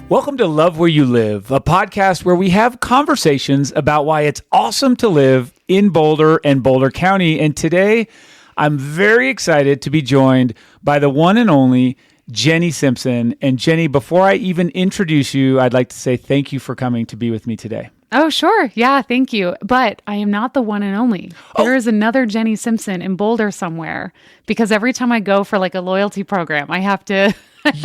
Welcome to Love Where You Live, a podcast where we have conversations about why it's awesome to live in Boulder and Boulder County. And today, I'm very excited to be joined by the one and only Jenny Simpson. And Jenny, before I even introduce you, I'd like to say thank you for coming to be with me today. Oh, sure. Yeah, thank you. But I am not the one and only. There is another Jenny Simpson in Boulder somewhere, because every time I go for like a loyalty program, I have to...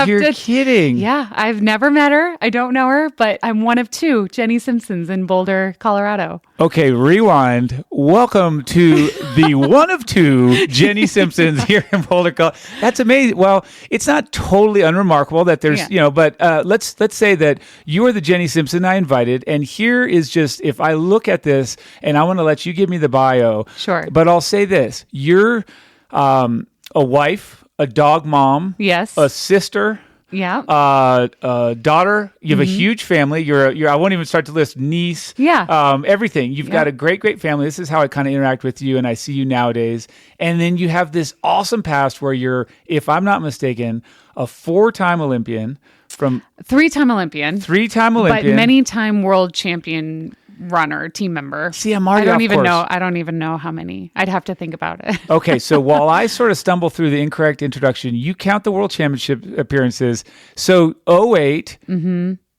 You're kidding. Yeah, I've never met her. I don't know her, but I'm one of two Jenny Simpsons in Boulder, Colorado. Okay, rewind. Welcome to the one of two Jenny Simpsons here in Boulder, Colorado. That's amazing. Well, it's not totally unremarkable that there's, but let's say that you are the Jenny Simpson I invited. And here is just, if I look at this, and I want to let you give me the bio. Sure. But I'll say this. You're a wife, a dog mom, yes, a sister, yeah, a daughter. You have a huge family. You're I won't even start to list niece. Yeah, everything. You've got a great family. This is how I kind of interact with you, and I see you nowadays. And then you have this awesome past where you're, if I'm not mistaken, a 4-time Olympian, from 3-time Olympian, but many-time world champion runner, team member. See, I'm already I don't even know how many. I'd have to think about it. Okay, so while I sort of stumble through the incorrect introduction, you count the World Championship appearances. So 2008,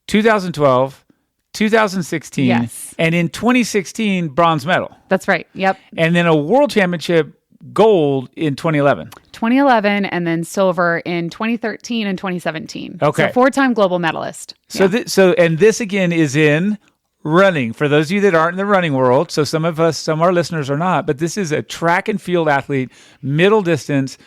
2012, 2016, yes, and in 2016, bronze medal. That's right. Yep. And then a World Championship gold in 2011. 2011, and then silver in 2013 and 2017. Okay. So 4-time global medalist. So, and this again is in running. For those of you that aren't in the running world, so some of our listeners are not, but this is a track and field athlete, middle distance,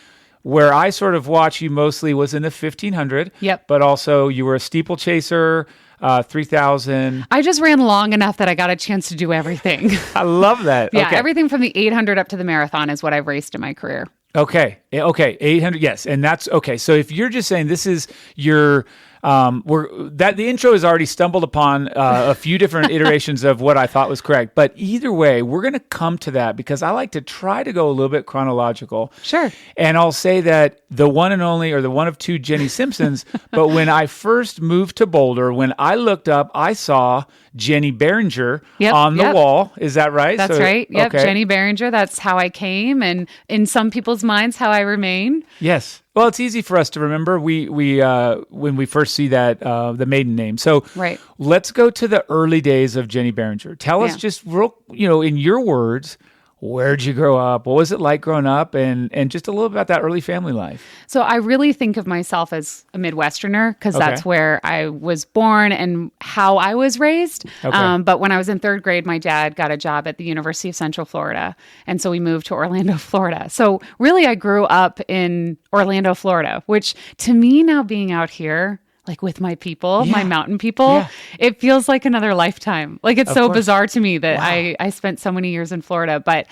where I sort of watch you mostly was in the 1500. Yep. But also you were a steeplechaser, 3000. I just ran long enough that I got a chance to do everything. I love that. Yeah, okay. Everything from the 800 up to the marathon is what I've raced in my career. Okay. 800. Yes. And that's okay. So if you're just saying this is your, the intro has already stumbled upon a few different iterations of what I thought was correct. But either way, we're going to come to that because I like to try to go a little bit chronological. Sure. And I'll say that the one and only, or the one of two Jenny Simpsons, but when I first moved to Boulder, when I looked up, I saw Jenny Barringer on the wall. Is that right? That's right. Yep. Okay. Jenny Barringer. That's how I came. And in some people's minds, how I remain. Yes. Well, it's easy for us to remember. We when we first see that the maiden name. So right. Let's go to the early days of Jenny Barringer. Tell us just real, in your words, where'd you grow up? What was it like growing up? And just a little about that early family life. So I really think of myself as a Midwesterner because that's where I was born and how I was raised. Okay. But when I was in 3rd grade, my dad got a job at the University of Central Florida. And so we moved to Orlando, Florida. So really I grew up in Orlando, Florida, which to me now being out here, like with my people, my mountain people, it feels like another lifetime. Like it's so bizarre to me that I spent so many years in Florida, but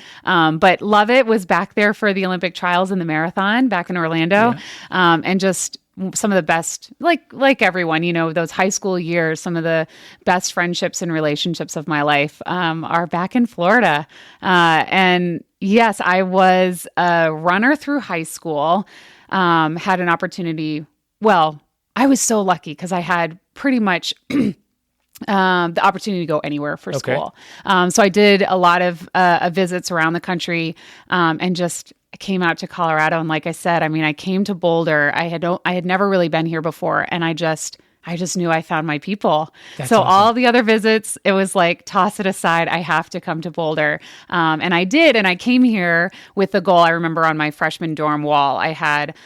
love it. Was back there for the Olympic trials and the marathon back in Orlando. And just some of the best, like everyone, those high school years, some of the best friendships and relationships of my life are back in Florida. And yes, I was a runner through high school, had an opportunity, I was so lucky because I had pretty much the opportunity to go anywhere for school. So I did a lot of visits around the country and just came out to Colorado. And like I said, I came to Boulder. I had never really been here before. And I just knew I found my people. That's so awesome. All the other visits, it was like, toss it aside. I have to come to Boulder. And I did. And I came here with the goal. I remember on my freshman dorm wall, I had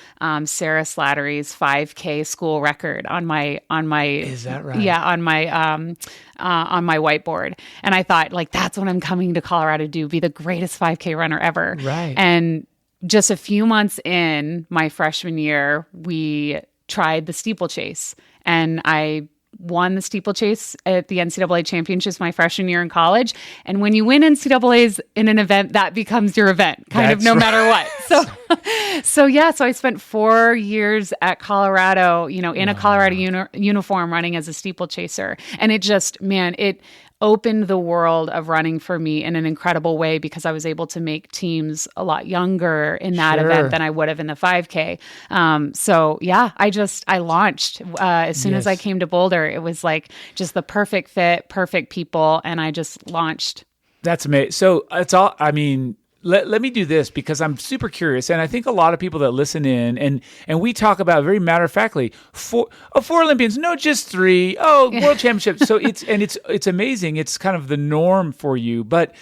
Sarah Slattery's 5K school record on my. Is that right? Yeah. On my whiteboard. And I thought, that's what I'm coming to Colorado to do, be the greatest 5K runner ever. Right. And just a few months in my freshman year, we tried the steeplechase. And I won the steeplechase at the NCAA championships my freshman year in college. And when you win NCAAs in an event, that becomes your event, no matter what. So I spent 4 years at Colorado, in a Colorado uniform running as a steeplechaser. And it just, opened the world of running for me in an incredible way because I was able to make teams a lot younger in that event than I would have in the 5K. So yeah, I launched as soon as I came to Boulder. It was like just the perfect fit, perfect people, and I just launched. That's amazing. So it's all, I mean, let me do this because I'm super curious, and I think a lot of people that listen in and we talk about very matter of factly four Olympians, no, just 3. Oh, world championships. So it's amazing. It's kind of the norm for you. But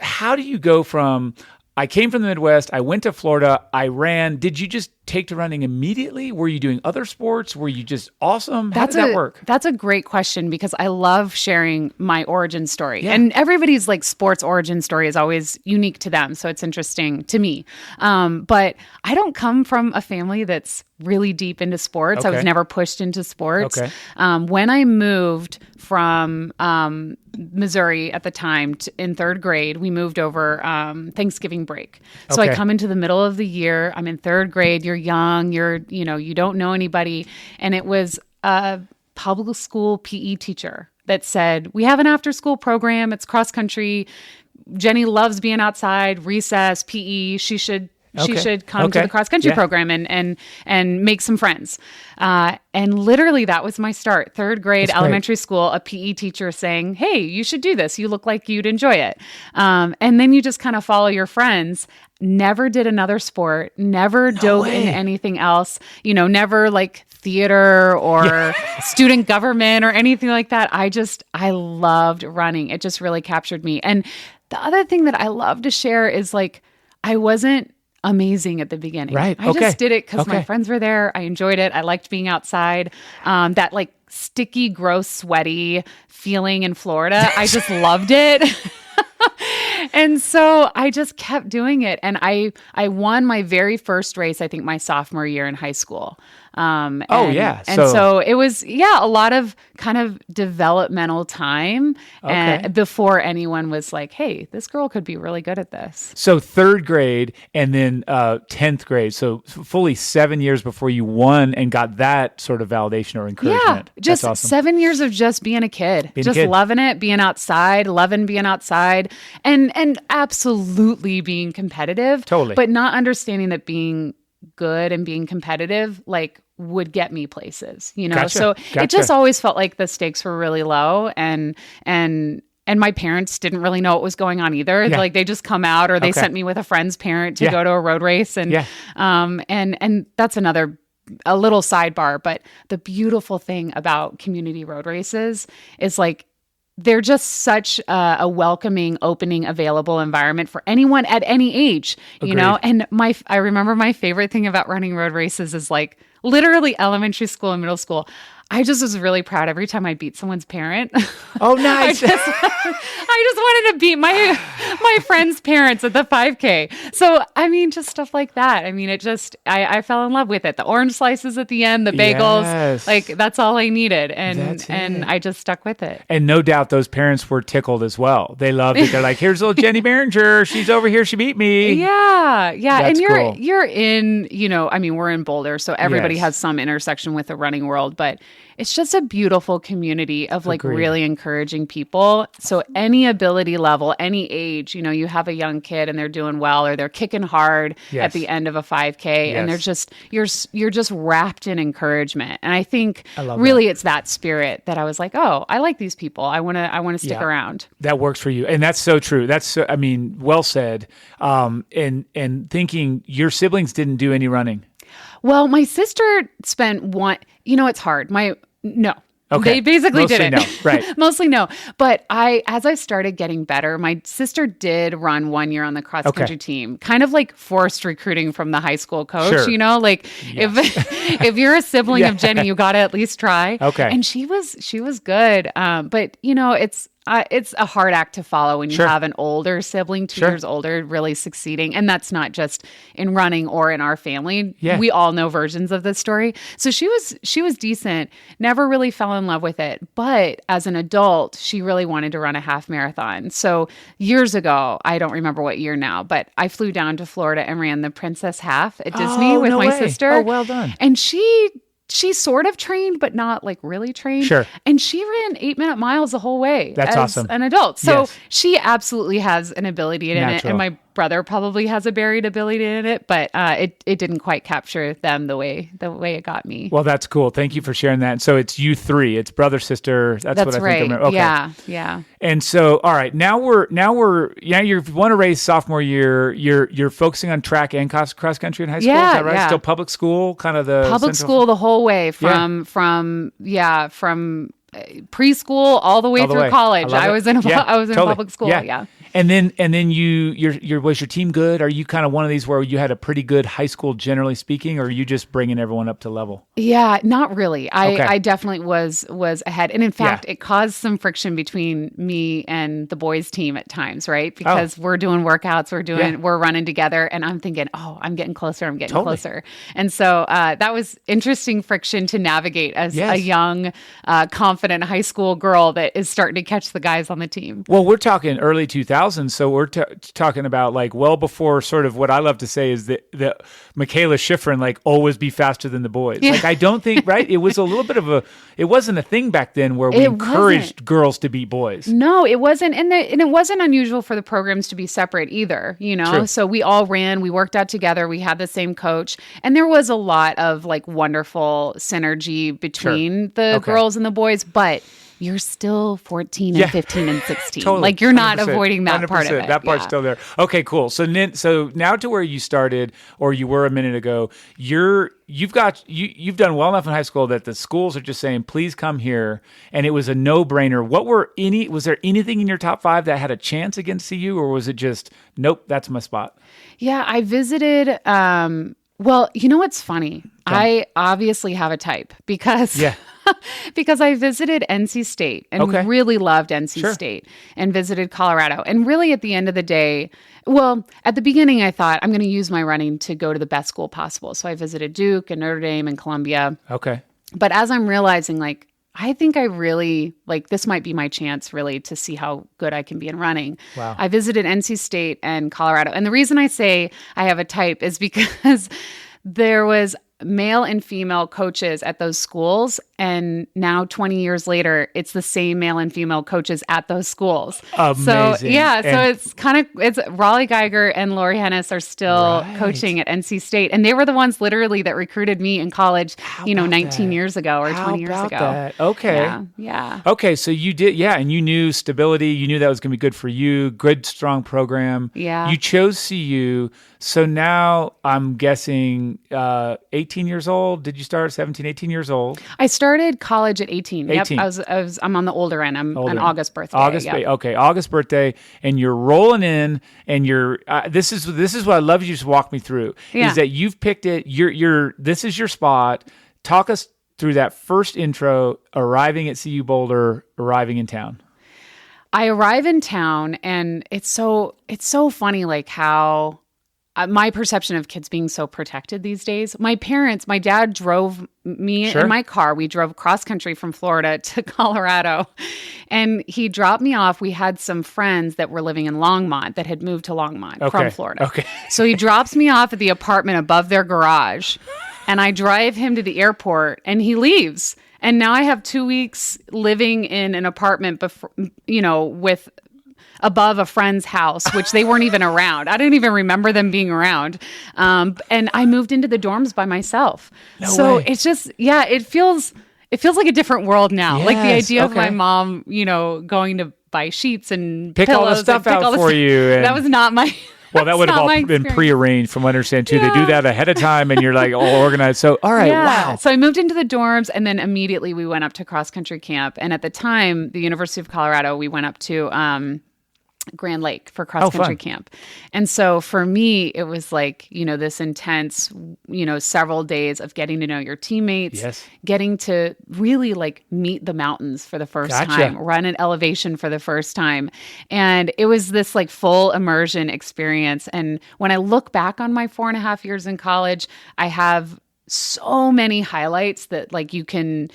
how do you go from? I came from the Midwest. I went to Florida. I ran. Did you just take to running immediately? Were you doing other sports? Were you just awesome? How did that work? That's a great question because I love sharing my origin story. Yeah. And everybody's like sports origin story is always unique to them. So it's interesting to me. But I don't come from a family that's really deep into sports. I was never pushed into sports. When I moved from Missouri at the time in 3rd grade, we moved over Thanksgiving break. So I come into the middle of the year. I'm in 3rd grade. You're young. You don't know anybody. And it was a public school PE teacher that said, we have an after school program. It's cross country. Jenny loves being outside, recess, PE. She should come to the cross country program and make some friends. And literally that was my start. 3rd grade, elementary school, a PE teacher saying, hey, you should do this. You look like you'd enjoy it. And then you just kind of follow your friends. Never did another sport, never dove into anything else, never like theater or student government or anything like that. I loved running. It just really captured me. And the other thing that I love to share is like, I wasn't amazing at the beginning. Right. I just did it because my friends were there. I enjoyed it. I liked being outside. That like sticky, gross, sweaty feeling in Florida. I just loved it. And so I just kept doing it. And I won my very first race, I think my sophomore year in high school. And so it was, a lot of kind of developmental time before anyone was like, hey, this girl could be really good at this. So 3rd grade and then 10th grade. So fully 7 years before you won and got that sort of validation or encouragement. Yeah, just awesome. 7 years of just being a kid, loving it, being outside, loving being outside, and absolutely being competitive. Totally. But not understanding that being good and being competitive like would get me places, So it just always felt like the stakes were really low and my parents didn't really know what was going on either. Yeah. Like they just come out or they sent me with a friend's parent to go to a road race and that's a little sidebar, but the beautiful thing about community road races is like they're just such a welcoming, opening, available environment for anyone at any age, And I remember my favorite thing about running road races is like literally elementary school and middle school. I just was really proud every time I beat someone's parent. Oh, nice. I just wanted to beat my friend's parents at the 5K. So, I mean, just stuff like that. I mean, I fell in love with it. The orange slices at the end, the bagels, like that's all I needed. And I just stuck with it. And no doubt those parents were tickled as well. They loved it. They're like, here's little Jenny Behringer. She's over here. She beat me. Yeah. That's and cool. you're in, we're in Boulder, so everybody has some intersection with the running world, but it's just a beautiful community of like really encouraging people. So any ability level, any age, you have a young kid and they're doing well or they're kicking hard at the end of a 5K and they're just, you're just wrapped in encouragement. And I think really it's that spirit that I was like, oh, I like these people. I want to stick around. That works for you. And that's so true. That's, well said. And thinking your siblings didn't do any running. Well, my sister spent one, it's hard. No. Okay. They basically didn't. No. Right. Mostly no. But as I started getting better, my sister did run 1 year on the cross country team, kind of like forced recruiting from the high school coach, if you're a sibling of Jenny, you got to at least try. Okay. And she was good. But it's a hard act to follow when you have an older sibling, 2 years older, really succeeding. And that's not just in running or in our family. Yeah. We all know versions of this story. So she was decent, never really fell in love with it. But as an adult, she really wanted to run a half marathon. So years ago, I don't remember what year now, but I flew down to Florida and ran the Princess Half at Disney with my sister. Oh, well done. And she she sort of trained, but not like really trained. Sure. And she ran 8-minute miles the whole way. That's as awesome. an adult. So Yes. she absolutely has an ability in it. Natural. And my brother probably has a buried ability in it, but it didn't quite capture them the way it got me. Well, that's cool. Thank you for sharing that. And so it's you three. It's brother, sister. That's what I right. think. I remember. Okay. Yeah. And so, all right, now you won a race sophomore year. You're focusing on track and cross country in high school. Yeah, Is that right? yeah. Still public school, kind of the Public central- school the whole way from preschool all the way All the through way. college. I love I it. was in Yeah, I was in totally. public school. Yeah. And then was your team good? Are you kind of one of these where you had a pretty good high school, generally speaking, or are you just bringing everyone up to level? Yeah, not really. Okay. I definitely was ahead. And in fact, Yeah. it caused some friction between me and the boys team at times, right? Because we're doing workouts, we're running together, and I'm thinking, oh, I'm getting closer, Totally. closer. And so that was interesting friction to navigate as Yes. a young, confident high school girl that is starting to catch the guys on the team. Well, we're talking early 2000s, so we're talking about like well before sort of what I love to say is that Michaela Schifrin like always be faster than the boys. Yeah. Like I don't think right. It was a little bit of it wasn't a thing back then where we It encouraged wasn't. girls to beat boys. No, it wasn't. And it wasn't unusual for the programs to be separate either, you know? True. So we all ran, we worked out together, we had the same coach. And there was a lot of like wonderful synergy between the Okay. girls and the boys, but you're still 14 and Yeah. 15 and 16. Totally. Like you're not 100%. avoiding that part of it. That part's Yeah. still there. Okay, cool. So now to where you started, or you were a minute ago, you've done well enough in high school that the schools are just saying, please come here, and it was a no brainer. Was there anything in your top 5 that had a chance against CU, or was it just nope, that's my spot? Yeah, I visited. Well, you know what's funny? I obviously have a type because Yeah. because I visited NC State and Okay. really loved NC Sure. State and visited Colorado. And really at the end of the day, well, at the beginning I thought I'm going to use my running to go to the best school possible. So I visited Duke and Notre Dame and Columbia. Okay. But as I'm realizing, like, I think I really, like, this might be my chance really to see how good I can be in running. Wow. I visited NC State and Colorado. And the reason I say I have a type is because there was male and female coaches at those schools. And now 20 years later, it's the same male and female coaches at those schools. Amazing. So yeah, so And- it's Raleigh Geiger and Lori Hennis are still Right. coaching at NC State. And they were the ones literally that recruited me in college, How 19 about years ago or How 20 years about ago. that? Okay. Yeah. Okay, so you did, yeah, and you knew stability. You knew that was going to be good for you. Good, strong program. Yeah. You chose CU. So now I'm guessing 18 years old. Did you start 17, 18 years old? I started college at 18. 18. Yep. I'm on the older end. I'm Older an end. August birthday. Okay, August birthday, and you're rolling in, and you're. This is what I love. You just walk me through. Yeah. Is that you've picked it? This is your spot. Talk us through that first intro. Arriving at CU Boulder, arriving in town. I arrive in town, and it's so funny, like how my perception of kids being so protected these days. My dad drove me Sure. in my car. We drove cross country from Florida to Colorado, and he dropped me off. We had some friends that were living in Longmont that had moved to Longmont from Florida. Okay. So he drops me off at the apartment above their garage, and I drive him to the airport, and he leaves. And now I have 2 weeks living in an apartment, with above a friend's house, which they weren't even around. I don't even remember them being around. And I moved into the dorms by myself. No way. It's just, it feels like a different world now. Like the Yes, idea of my okay. mom, going to buy sheets and Pick all the pillows and stuff pick out all the for stuff. you and- That was not my. Well, that that's would have not all my been experience. prearranged, from what I understand too. They do Yeah. that ahead of time, and you're like all organized. So, all right, wow. So I moved into the dorms, and then immediately we went up to cross country camp. And at the time, the University of Colorado, we went up to Grand Lake for cross country fun. camp. And so for me, it was like, this intense, several days of getting to know your teammates, Yes. getting to really like meet the mountains for the first Gotcha. time, run an elevation for the first time. And it was this like full immersion experience. And when I look back on my 4.5 years in college, I have so many highlights that like you can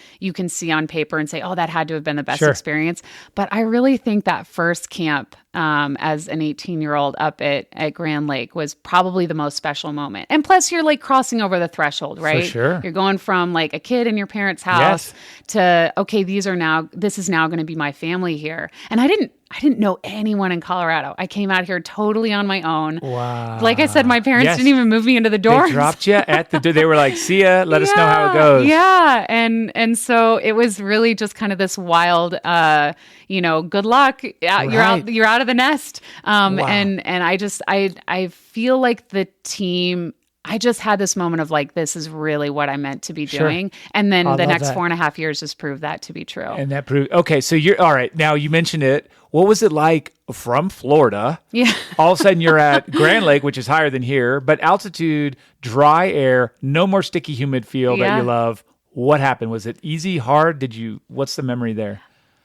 see on paper and say, oh, that had to have been the best Sure. experience. But I really think that first camp as an 18-year-old up at Grand Lake was probably the most special moment. And plus you're like crossing over the threshold, right? For sure. You're going from like a kid in your parents' house to, okay, this is now going to be my family here. And I didn't know anyone in Colorado. I came out here totally on my own. Wow. Like I said, my parents didn't even move me into the dorms. They dropped you at the door. They were like, see ya, let us know how it goes. Yeah. And so it was really just kind of this wild, good luck. You're out of the nest. And I feel like the team, I just had this moment of like, this is really what I meant to be doing. And then the next 4.5 years just proved that to be true. And that proved, okay. So you're, all right. Now you mentioned it. What was it like from Florida? Yeah. All of a sudden you're at Grand Lake, which is higher than here, but altitude, dry air, no more sticky, humid feel that you love. What happened? Was it easy, hard? What's the memory there?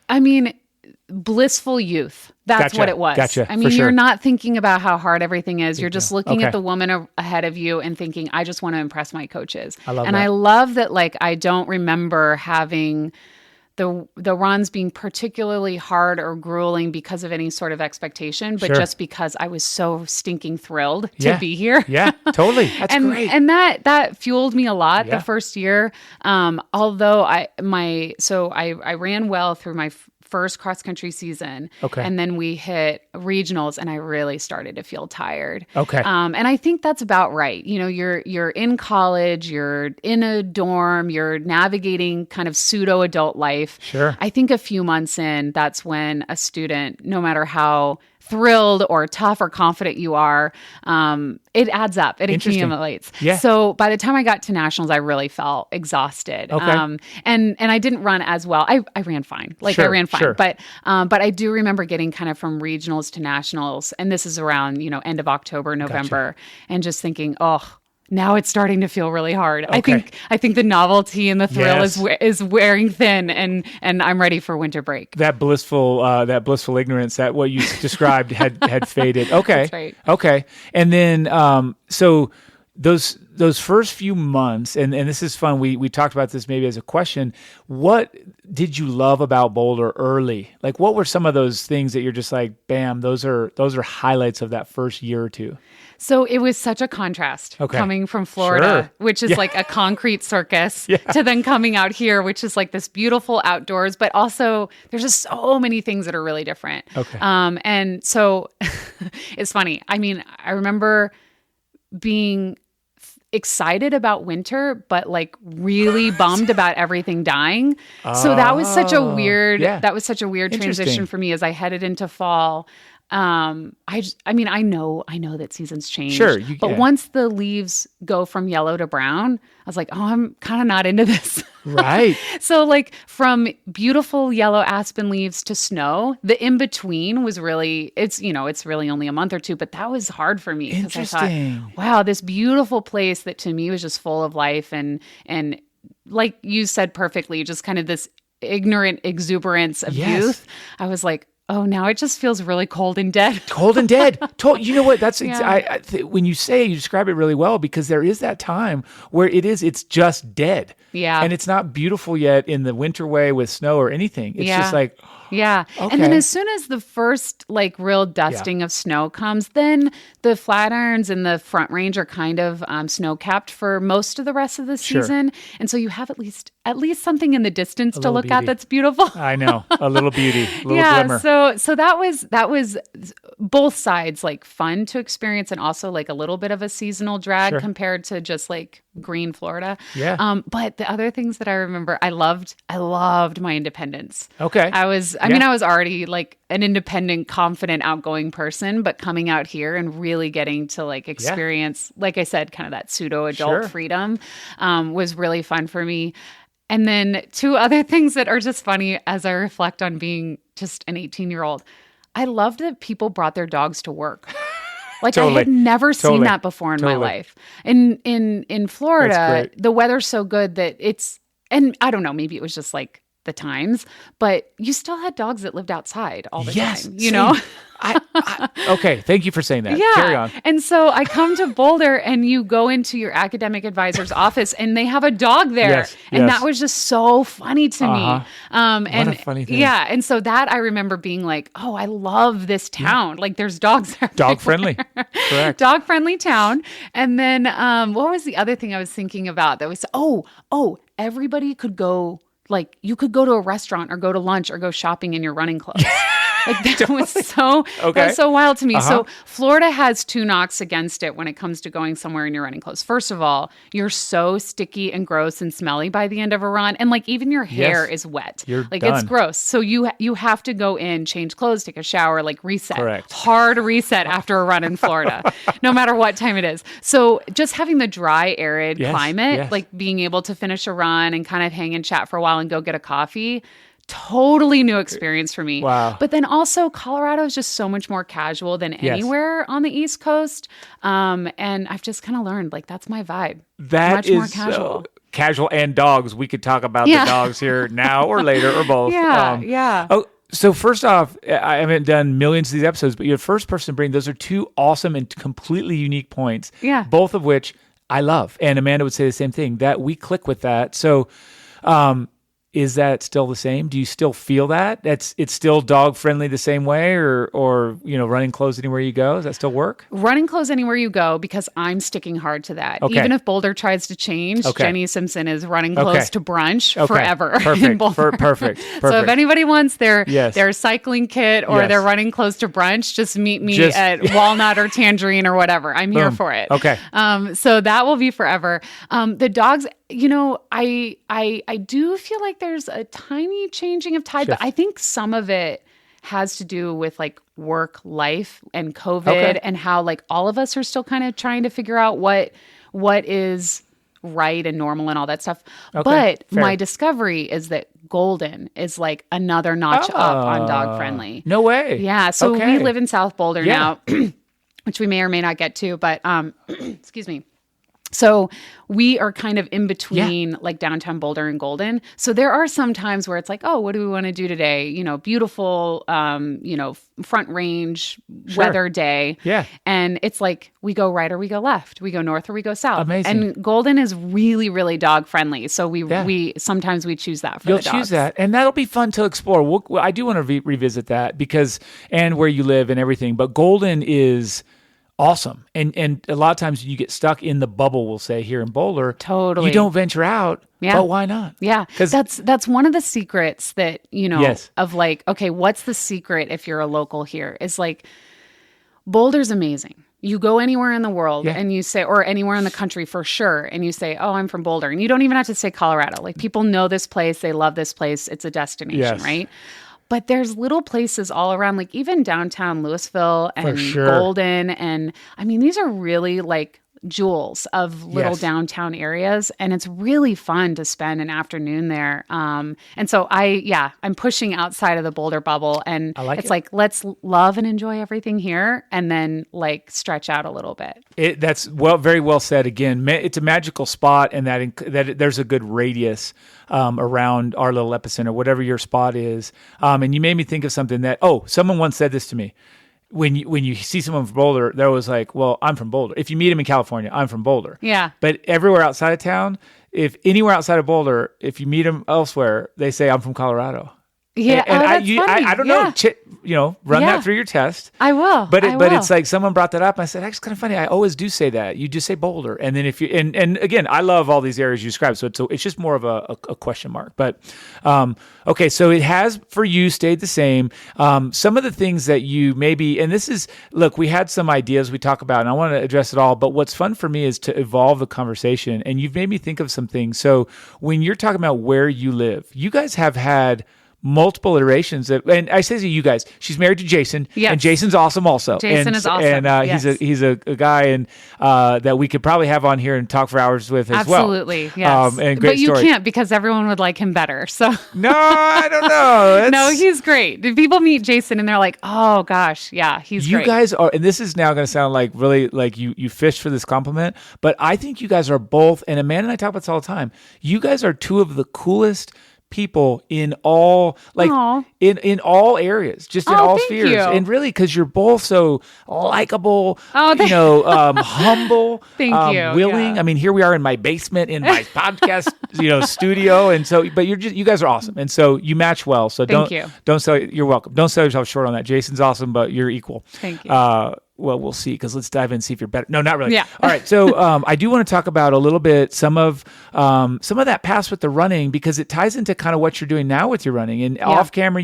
I mean, blissful youth. That's what it was. Gotcha. I mean, you're not thinking about how hard everything is. You're just looking at the woman ahead of you and thinking, I just want to impress my coaches. I love that, like, I don't remember having the runs being particularly hard or grueling because of any sort of expectation, but just because I was so stinking thrilled to be here. Yeah, totally. That's great. And that fueled me a lot the first year. Although I ran well through my first cross country season. Okay. And then we hit regionals and I really started to feel tired. Okay. And I think that's about right. You know, you're in college, you're in a dorm, you're navigating kind of pseudo adult life. Sure. I think a few months in, that's when a student, no matter how thrilled or tough or confident you are, it adds up. It accumulates. Yeah. So by the time I got to nationals, I really felt exhausted. Okay. And I didn't run as well. I ran fine. I ran fine. Sure. But I do remember getting kind of from regionals to nationals, and this is around, end of October, November, and just thinking, now it's starting to feel really hard. Okay. I think the novelty and the thrill is wearing thin, and I'm ready for winter break. That blissful ignorance, that what you described had faded. Okay. That's right. Okay. And then so those first few months, and this is fun. We talked about this maybe as a question. What did you love about Boulder early? Like, what were some of those things that you're just like, bam, those are highlights of that first year or two? So it was such a contrast coming from Florida, which is like a concrete circus, to then coming out here, which is like this beautiful outdoors, but also there's just so many things that are really different. Okay. And so it's funny. I mean, I remember being excited about winter, but like really bummed about everying dying. So that was such a weird, transition for me as I headed into fall. I know that seasons change. Sure, but once the leaves go from yellow to brown, I was like, I'm kind of not into this. Right. So like from beautiful yellow aspen leaves to snow, the in between was really, it's really only a month or two, but that was hard for me because I thought, wow, this beautiful place that to me was just full of life and like you said perfectly, just kind of this ignorant exuberance of youth. I was like, now it just feels really cold and dead. Cold and dead. You know what? That's when you say it, you describe it really well, because there is that time where it's just dead. Yeah. And it's not beautiful yet in the winter way with snow or anything. It's just like, yeah. Okay. And then as soon as the first like real dusting of snow comes, then the Flatirons and the Front Range are kind of snow capped for most of the rest of the season. And so you have at least something in the distance to look at that's beautiful. I know. A little beauty, a little glimmer. So that was both sides, like fun to experience and also like a little bit of a seasonal drag compared to just like green Florida. Yeah. But the other things that I remember, I loved my independence. Okay. I was already like an independent, confident, outgoing person, but coming out here and really getting to like experience, like I said, kind of that pseudo adult freedom, was really fun for me. And then two other things that are just funny as I reflect on being just an 18-year-old. I loved that people brought their dogs to work. Like I had never seen that before in my life. In Florida, the weather's so good that and I don't know, maybe it was just like the times, but you still had dogs that lived outside all the Yes, time, you know? Okay, thank you for saying that. Yeah. Carry on. And so I come to Boulder and you go into your academic advisor's office and they have a dog there. Yes, and yes. that was just so funny to me. What a funny thing. Yeah. And so that I remember being like, oh, I love this town. Like there's dogs there. Dog friendly. Correct. Dog friendly town. And then what was the other thing I was thinking about that was, everybody could go, like you could go to a restaurant or go to lunch or go shopping in your running clothes. Like that was so wild to me. So Florida has two knocks against it when it comes to going somewhere in your running clothes. First of all, you're so sticky and gross and smelly by the end of a run, and like even your hair is wet. You're like done. It's gross. So you have to go in, change clothes, take a shower, like reset. Correct. Hard reset after a run in Florida, no matter what time it is. So just having the dry, arid climate, like being able to finish a run and kind of hang and chat for a while and go get a coffee. Totally new experience for me. Wow. But then also Colorado is just so much more casual than anywhere on the East Coast. And I've just kind of learned like that's my vibe. That much is more casual. Casual and dogs. We could talk about the dogs here now or later or both. Yeah. Oh, so first off, I haven't done millions of these episodes, but you're the first person to bring, those are two awesome and completely unique points. Yeah. Both of which I love. And Amanda would say the same thing, that we click with that. So, is that still the same? Do you still feel that? It's still dog friendly the same way, or running clothes anywhere you go? Does that still work? Running clothes anywhere you go, because I'm sticking hard to that. Okay. Even if Boulder tries to change, Jenny Simpson is running clothes to brunch forever. Perfect. In Boulder. Perfect. So if anybody wants their Yes. cycling kit or their running clothes to brunch, just meet me at Walnut or Tangerine or whatever. I'm here for it. Okay. So that will be forever. The dogs, I do feel like there's a tiny changing of tide, but I think some of it has to do with like work life and COVID and how like all of us are still kind of trying to figure out what is right and normal and all that stuff. But my discovery is that Golden is like another notch up on dog friendly. No way. Yeah. So we live in South Boulder now, which we may or may not get to, but excuse me. So we are kind of in between like downtown Boulder and Golden. So there are some times where it's like, oh, what do we want to do today? Beautiful, front range weather day. Yeah. And it's like, we go right or we go left. We go north or we go south. Amazing. And Golden is really, really dog friendly. So we sometimes we choose that for the dogs. You'll choose that. And that'll be fun to explore. I do want to revisit that and where you live and everything. But Golden is awesome. And a lot of times you get stuck in the bubble, we'll say, here in Boulder. Totally. You don't venture out. Yeah. But why not? Yeah. That's one of the secrets that, of like, okay, what's the secret if you're a local here? Is like, Boulder's amazing. You go anywhere in the world and you say, or anywhere in the country for sure, and you say, oh, I'm from Boulder. And you don't even have to say Colorado. Like people know this place. They love this place. It's a destination, right? But there's little places all around, like even downtown Louisville and Golden. And I mean, these are really like jewels of little downtown areas. And it's really fun to spend an afternoon there. And so I'm pushing outside of the Boulder bubble. And it's like, let's love and enjoy everything here and then like stretch out a little bit. That's very well said. Again, it's a magical spot, and that there's a good radius around our little epicenter, whatever your spot is. And you made me think of something that, someone once said this to me. When you see someone from Boulder, they're always like, well, I'm from Boulder. If you meet them in California, I'm from Boulder. Yeah. But everywhere outside of town, anywhere outside of Boulder, if you meet them elsewhere, they say, I'm from Colorado. Yeah, and that's funny. I don't know. Run that through your test. I will. But it's like someone brought that up. And I said, actually, kind of funny. I always do say that. You just say Boulder, and then if you and again, I love all these areas you described. So it's just more of a question mark. But okay, so it has for you stayed the same. Some of the things that you maybe, and this is look, we had some ideas we talk about, and I want to address it all. But what's fun for me is to evolve the conversation, and you've made me think of some things. So when you're talking about where you live, you guys have had multiple iterations and I say to you guys, she's married to Jason, and Jason's awesome also. Jason is awesome, and he's a guy and that we could probably have on here and talk for hours with as well. Absolutely, yes. And great but you story. Can't because everyone would like him better. So no, I don't know. No, he's great. People meet Jason and they're like, oh gosh, yeah, he's great. You guys are, and this is now going to sound like really like you fish for this compliment, but I think you guys are both, and Amanda and I talk about this all the time. You guys are two of the coolest people in all in all areas, just in all thank spheres, you. and really because you're both so likable, humble, Thank you. willing. Yeah. I mean, here we are in my basement in my podcast, studio, and so, but you guys are awesome, and so you match well. So Thank you. You're welcome. Don't sell yourself short on that. Jason's awesome, but you're equal. Thank you. Well, we'll see, because let's dive in and see if you're better. No, not really. Yeah. All right. So I do want to talk about a little bit some of that past with the running, because it ties into kind of what you're doing now with your running. And off camera,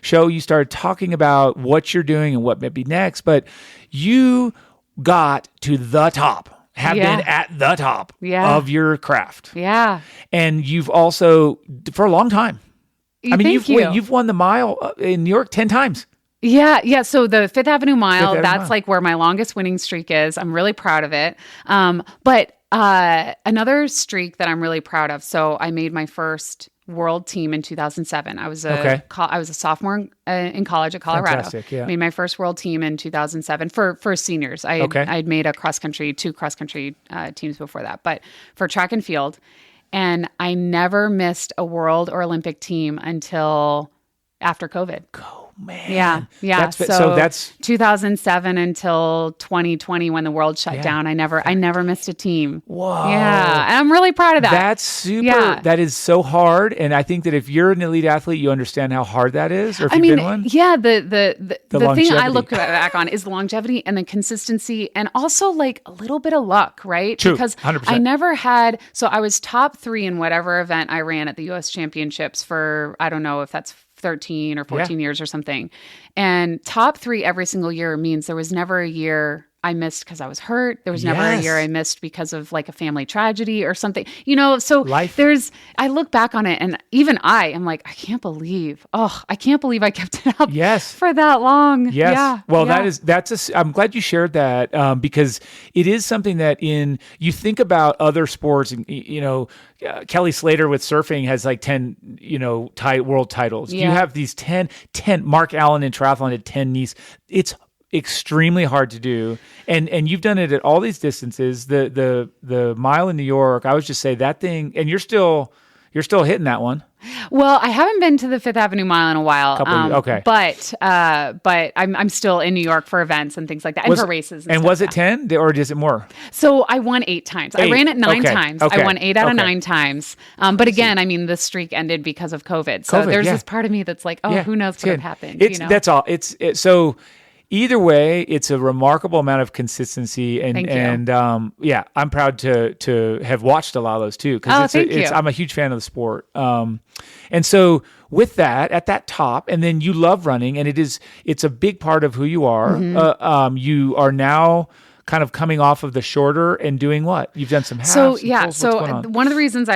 show, you started talking about what you're doing and what may be next. But you got to the top, have been at the top of your craft. Yeah. And you've also, for a long time, you've won the mile in New York 10 times. Yeah. So the Fifth Avenue Mile, that's like where my longest winning streak is. I'm really proud of it. But another streak that I'm really proud of. So I made my first world team in 2007. I was a sophomore in college at Colorado. Fantastic, yeah. Made my first world team in 2007 for seniors. I'd made two cross country teams before that, but for track and field. And I never missed a world or Olympic team until after COVID. Man. Yeah. So that's 2007 until 2020 when the world shut down. I never missed a team. Whoa. Yeah. And I'm really proud of that. That's super. Yeah. That is so hard. And I think that if you're an elite athlete, you understand how hard that is. Or if you've been one. Yeah. The thing I look back on is the longevity and the consistency, and also like a little bit of luck, right? True. Because 100%. I never had, so I was top 3 in whatever event I ran at the US Championships for, I don't know if that's 13 or 14 years or something. And top 3 every single year means there was never a year I missed because I was hurt. There was never a year I missed because of like a family tragedy or something, so life. I look back on it, and even I am like, I can't believe I kept it up for that long. Yes. Yeah. Well, I'm glad you shared that, because it is something that you think about other sports, and, Kelly Slater with surfing has like 10, world titles. Yeah. You have these 10, Mark Allen in triathlon had 10 knees. It's extremely hard to do, and you've done it at all these distances. The mile in New York, I would just say that thing, and you're still hitting that one. Well, I haven't been to the Fifth Avenue Mile in a while. Okay. But I'm still in New York for events and things like that, and for races. And was it 10 or is it more? So I won 8 times. I ran it 9 times. I won 8 out of 9 times. But again, the streak ended because of COVID. So there's this part of me that's like, who knows what would happen? That's all. So. Either way, it's a remarkable amount of consistency, and I'm proud to have watched a lot of those too, because I'm a huge fan of the sport. And so with that, at that top, and then you love running, and it's a big part of who you are. Mm-hmm. You are now kind of coming off of the shorter and doing what? You've done some halves. So one of the reasons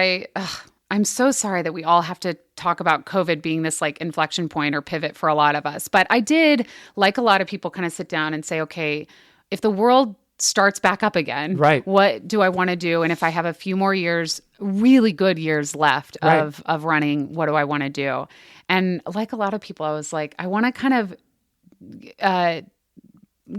I'm so sorry that we all have to talk about COVID being this like inflection point or pivot for a lot of us. But I did, like a lot of people, kind of sit down and say, okay, if the world starts back up again, right, what do I want to do? And if I have a few more years, really good years left of running, what do I want to do? And like a lot of people, I was like, I want to kind of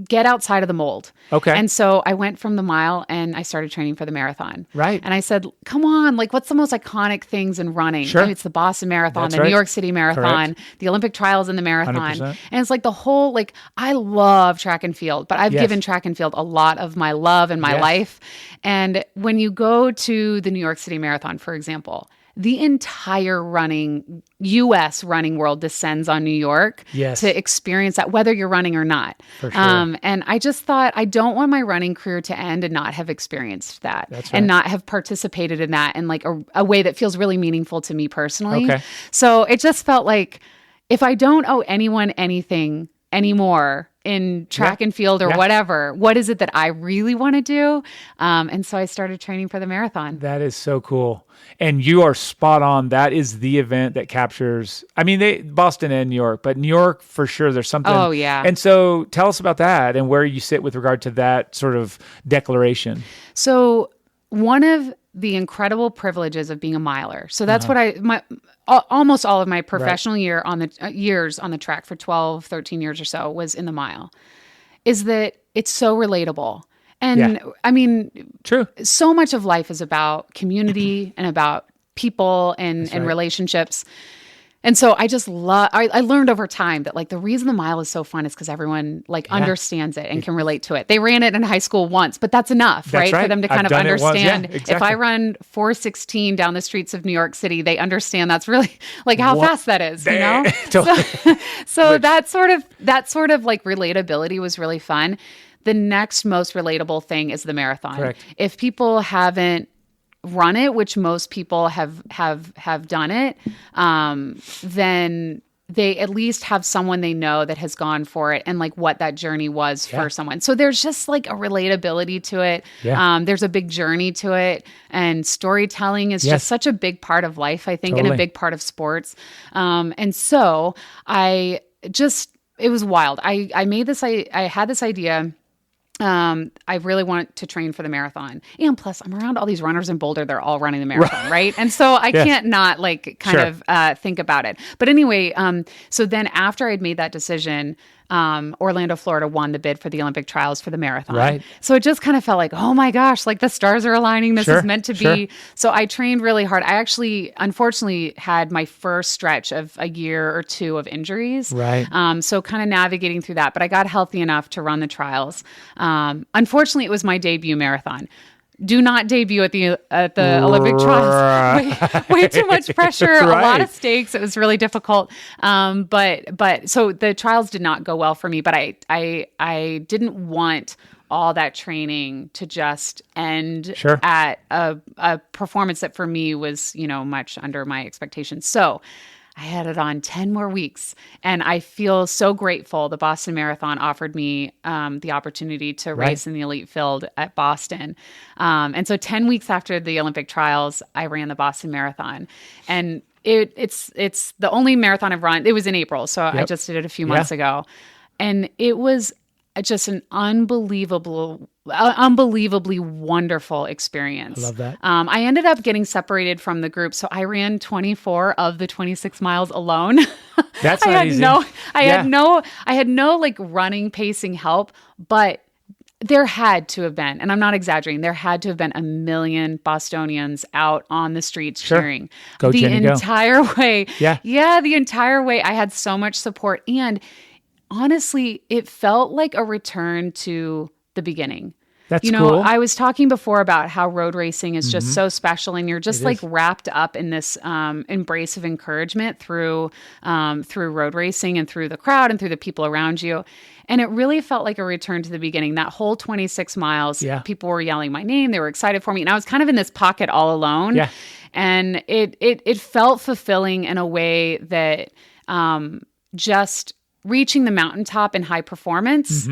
get outside of the mold. Okay. And so I went from the mile and I started training for the marathon. Right. And I said, come on, like what's the most iconic things in running? Sure. It's the Boston Marathon, That's the New York City Marathon, the Olympic trials in the marathon. 100%. And it's like the whole, like, I love track and field, but I've given track and field a lot of my love and my life. And when you go to the New York City Marathon, for example, the entire U.S. running world descends on New York to experience that, whether you're running or not. For sure. And I just thought, I don't want my running career to end and not have experienced that. That's right. And not have participated in that in like a way that feels really meaningful to me personally. Okay. So it just felt like if I don't owe anyone anything anymore in track and field or whatever, what is it that I really want to do? And so I started training for the marathon. That is so cool. And you are spot on. That is the event that captures, Boston and New York, but New York for sure, there's something. Oh, yeah. And so tell us about that and where you sit with regard to that sort of declaration. So one of the incredible privileges of being a miler. So that's what almost all of my professional years on the track for 12, 13 years or so was in the mile, is that it's so relatable. And true. So much of life is about community and about people and relationships. And so I just I learned over time that like the reason the mile is so fun is because everyone like understands it and can relate to it. They ran it in high school once, but that's enough, right? For them to kind of understand. If I run 4:16 down the streets of New York City, they understand that's really like how fast that is, you know? So that sort of like relatability was really fun. The next most relatable thing is the marathon. Correct. If people haven't run it, which most people have done it, then they at least have someone they know that has gone for it and like what that journey was for someone. So there's just like a relatability to it. Yeah. There's a big journey to it, and storytelling is just such a big part of life, I think, and a big part of sports. And so it was wild. I had this idea. I really want to train for the marathon. And plus I'm around all these runners in Boulder. They're all running the marathon. Right. And so I can't not like kind of think about it. But anyway, so then after I'd made that decision, Orlando, Florida won the bid for the Olympic trials for the marathon. Right. So it just kind of felt like, oh my gosh, like the stars are aligning. This is meant to be. So I trained really hard. I actually, unfortunately, had my first stretch of a year or two of injuries. Right. So kind of navigating through that, but I got healthy enough to run the trials. Unfortunately, it was my debut marathon. Do not debut at the Olympic trials. Way too much pressure, a lot of stakes. It was really difficult. But so the trials did not go well for me. But I didn't want all that training to just end at a performance that for me was, much under my expectations. So I had it on 10 more weeks, and I feel so grateful. The Boston Marathon offered me the opportunity to race in the elite field at Boston. And so 10 weeks after the Olympic trials, I ran the Boston Marathon. And it's the only marathon I've run. It was in April, so I just did it a few months ago. And it was just an unbelievably wonderful experience. I love that. I ended up getting separated from the group, so I ran 24 of the 26 miles alone. That's not easy. I had no like running, pacing help, but there had to have been, and I'm not exaggerating, there had to have been 1 million Bostonians out on the streets cheering. Go, the Jenny, entire way. Yeah, the entire way. I had so much support, and honestly, it felt like a return to the beginning. That's cool. I was talking before about how road racing is just so special, and you're just wrapped up in this embrace of encouragement through road racing and through the crowd and through the people around you. And it really felt like a return to the beginning. That whole 26 miles, people were yelling my name. They were excited for me. And I was kind of in this pocket all alone. Yeah. And it felt fulfilling in a way that just reaching the mountaintop in high performance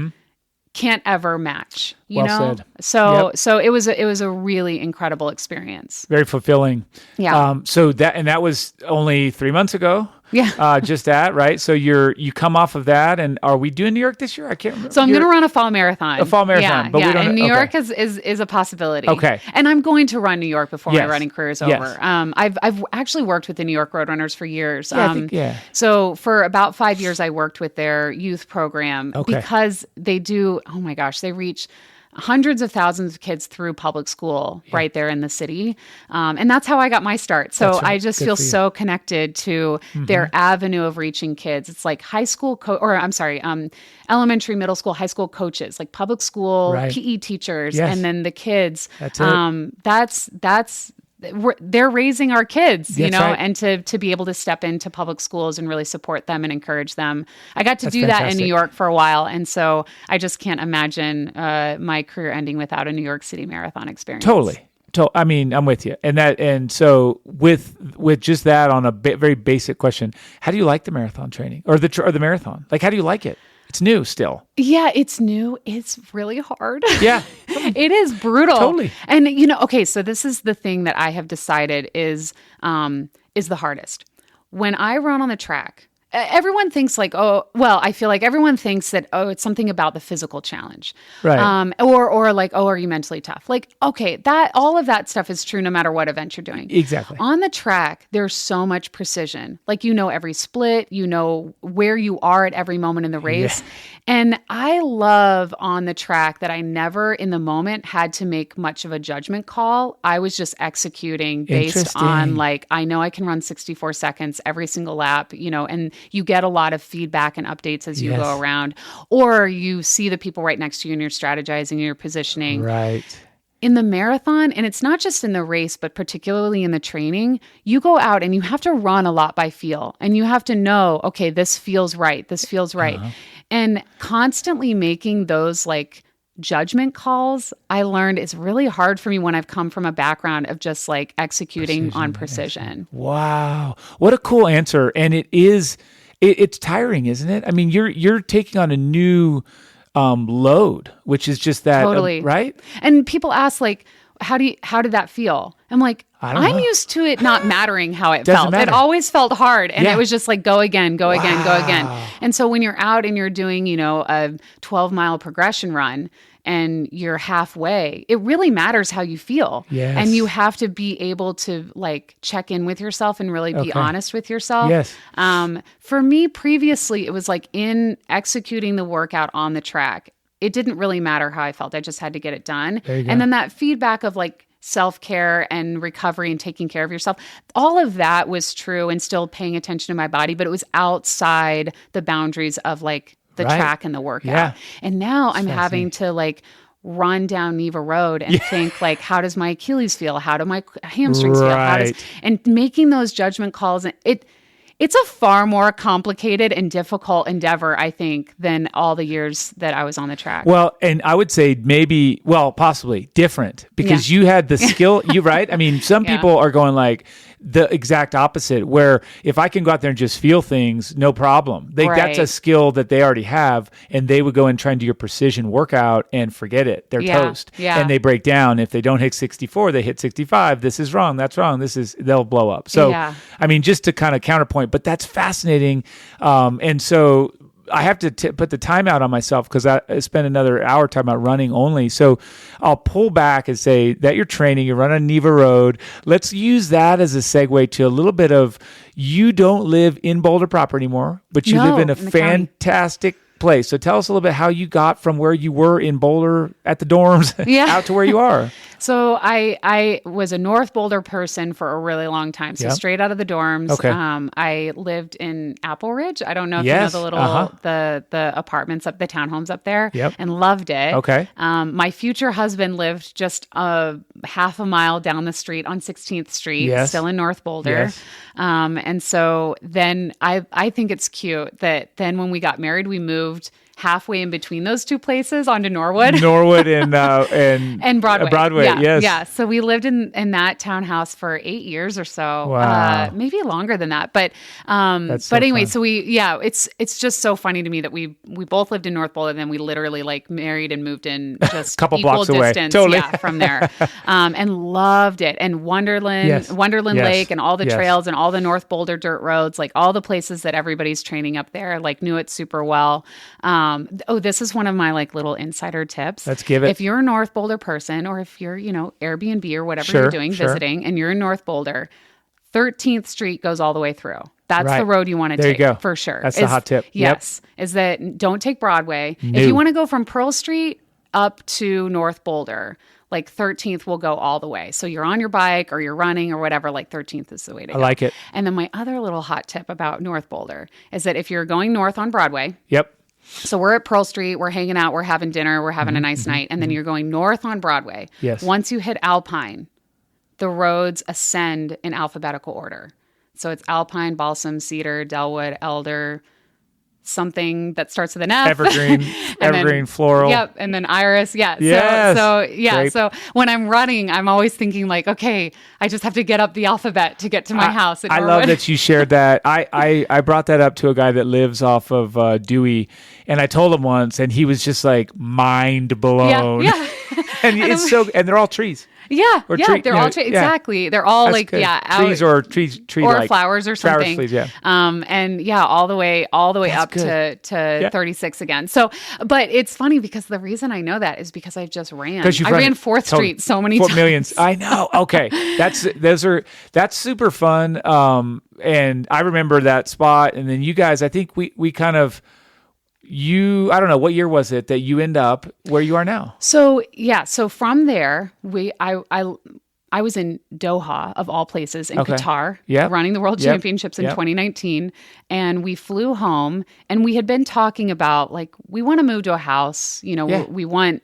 can't ever match, you know? Said. So it was a really incredible experience. Very fulfilling. Yeah. So that was only 3 months ago. Yeah. Just that, right? So you come off of that, and are we doing New York this year? I can't remember. So I'm going to run a fall marathon. A fall marathon. But we don't, and New York is a possibility. Okay. And I'm going to run New York before my running career is over. I've actually worked with the New York Roadrunners for years. So for about 5 years, I worked with their youth program because they do, oh my gosh, they reach hundreds of thousands of kids through public school right there in the city. And that's how I got my start. So I just feel so connected to their avenue of reaching kids. It's like high school, elementary, middle school, high school coaches, like public school, PE teachers, and then the kids. They're raising our kids, and to be able to step into public schools and really support them and encourage them. I got to do that in New York for a while. And so I just can't imagine my career ending without a New York City Marathon experience. Totally. I mean, I'm with you. And so with just that on a very basic question, how do you like the marathon training or the marathon? Like, how do you like it? It's new still. Yeah, it's new. It's really hard. Yeah. It is brutal. Totally. And, so this is the thing that I have decided is the hardest. When I run on the track, everyone thinks like, oh, well, I feel like everyone thinks that, oh, it's something about the physical challenge. Right. Or like, oh, are you mentally tough? Like, okay, all of that stuff is true no matter what event you're doing. Exactly. On the track, there's so much precision. Like, you know, every split, you know where you are at every moment in the race. Yeah. And I love on the track that I never in the moment had to make much of a judgment call. I was just executing based on like, I know I can run 64 seconds every single lap, you know, and you get a lot of feedback and updates as you go around, or you see the people right next to you and you're strategizing and you're positioning. Right. In the marathon, and it's not just in the race, but particularly in the training, you go out and you have to run a lot by feel, and you have to know, okay, this feels right. This feels right. And constantly making those like judgment calls, I learned is really hard for me when I've come from a background of just like executing on precision. Wow. What a cool answer. And it's tiring, isn't it? I mean, you're taking on a new load, which is just that, totally. Right? And people ask like, how did that feel? I'm like, I'm used to it not mattering how it felt. Matter. It always felt hard. And it was just like, go again, go again, go again. And so when you're out and you're doing, you know, a 12-mile progression run and you're halfway, it really matters how you feel. Yes. And you have to be able to like check in with yourself and really be honest with yourself. Yes. For me, previously, it was like in executing the workout on the track, it didn't really matter how I felt. I just had to get it done. And then that feedback of like self-care and recovery and taking care of yourself, all of that was true and still paying attention to my body, but it was outside the boundaries of like the track and the workout. Yeah. And now I'm having to like run down Neva Road and think like, how does my Achilles feel? How do my hamstrings feel? And making those judgment calls, it's a far more complicated and difficult endeavor, I think, than all the years that I was on the track. Well, and I would say possibly different because you had the skill, right? I mean, some people are going like the exact opposite, where if I can go out there and just feel things, no problem. That's a skill that they already have, and they would go and try and do your precision workout and forget it. They're toast. Yeah. And they break down. If they don't hit 64, they hit 65. This is wrong. That's wrong. They'll blow up. So, I mean, just to kind of counterpoint, but that's fascinating. And so I have to put the time out on myself because I spent another hour talking about running only. So I'll pull back and say that you're training, you run on Neva Road. Let's use that as a segue to a little bit of, you don't live in Boulder proper anymore, but you live in a fantastic place. So tell us a little bit how you got from where you were in Boulder at the dorms out to where you are. So I was a North Boulder person for a really long time. So straight out of the dorms. Okay. I lived in Apple Ridge. I don't know if you know the little the apartments up, the townhomes up there, and loved it. Okay. My future husband lived just half a mile down the street on 16th Street, still in North Boulder. Yes. And so then I think it's cute that then when we got married, we moved halfway in between those two places onto Norwood and Broadway. Broadway, yeah. So we lived in that townhouse for 8 years or so. Wow. Maybe longer than that. But anyway, so it's just so funny to me that we both lived in North Boulder, and then we literally like married and moved in just couple equal blocks distance away. Totally. From there. And loved it. And Wonderland Lake and all the trails and all the North Boulder dirt roads, like all the places that everybody's training up there, like knew it super well. This is one of my like little insider tips. Let's give it. If you're a North Boulder person, or if you're, Airbnb or whatever you're doing, visiting, and you're in North Boulder, 13th Street goes all the way through. That's the road you want to take for sure. That's the hot tip. Yes. Is that don't take Broadway. No. If you want to go from Pearl Street up to North Boulder, like 13th will go all the way. So you're on your bike or you're running or whatever, like 13th is the way to go. I like it. And then my other little hot tip about North Boulder is that if you're going north on Broadway. Yep. So we're at Pearl Street, we're hanging out, we're having dinner, we're having a nice night, and then you're going north on Broadway. Yes. Once you hit Alpine, the roads ascend in alphabetical order. So it's Alpine, Balsam, Cedar, Delwood, Elder, something that starts with an F. Evergreen, floral. Yep, and then Iris. Yeah. Yes. So when I'm running, I'm always thinking like, okay, I just have to get up the alphabet to get to my house. I love that you shared that. I brought that up to a guy that lives off of Dewey, and I told him once, and he was just like mind blown. Yeah. And it's and they're all trees. Yeah, Or yeah, tree- they're you know, all exactly. They're all That's like good. out, trees or tree or like flowers or something. Flowers, yeah. And yeah, all the way up good. to 36 again. So, but it's funny because the reason I know that is because I just ran. I ran 4th Street so many times. Millions. I know. Okay, that's super fun. And I remember that spot. And then you guys, I think we kind of. I don't know, what year was it that you end up where you are now? So from there, I was in Doha, of all places, in Qatar, running the World Championships in 2019. And we flew home, and we had been talking about, like, we want to move to a house. We want,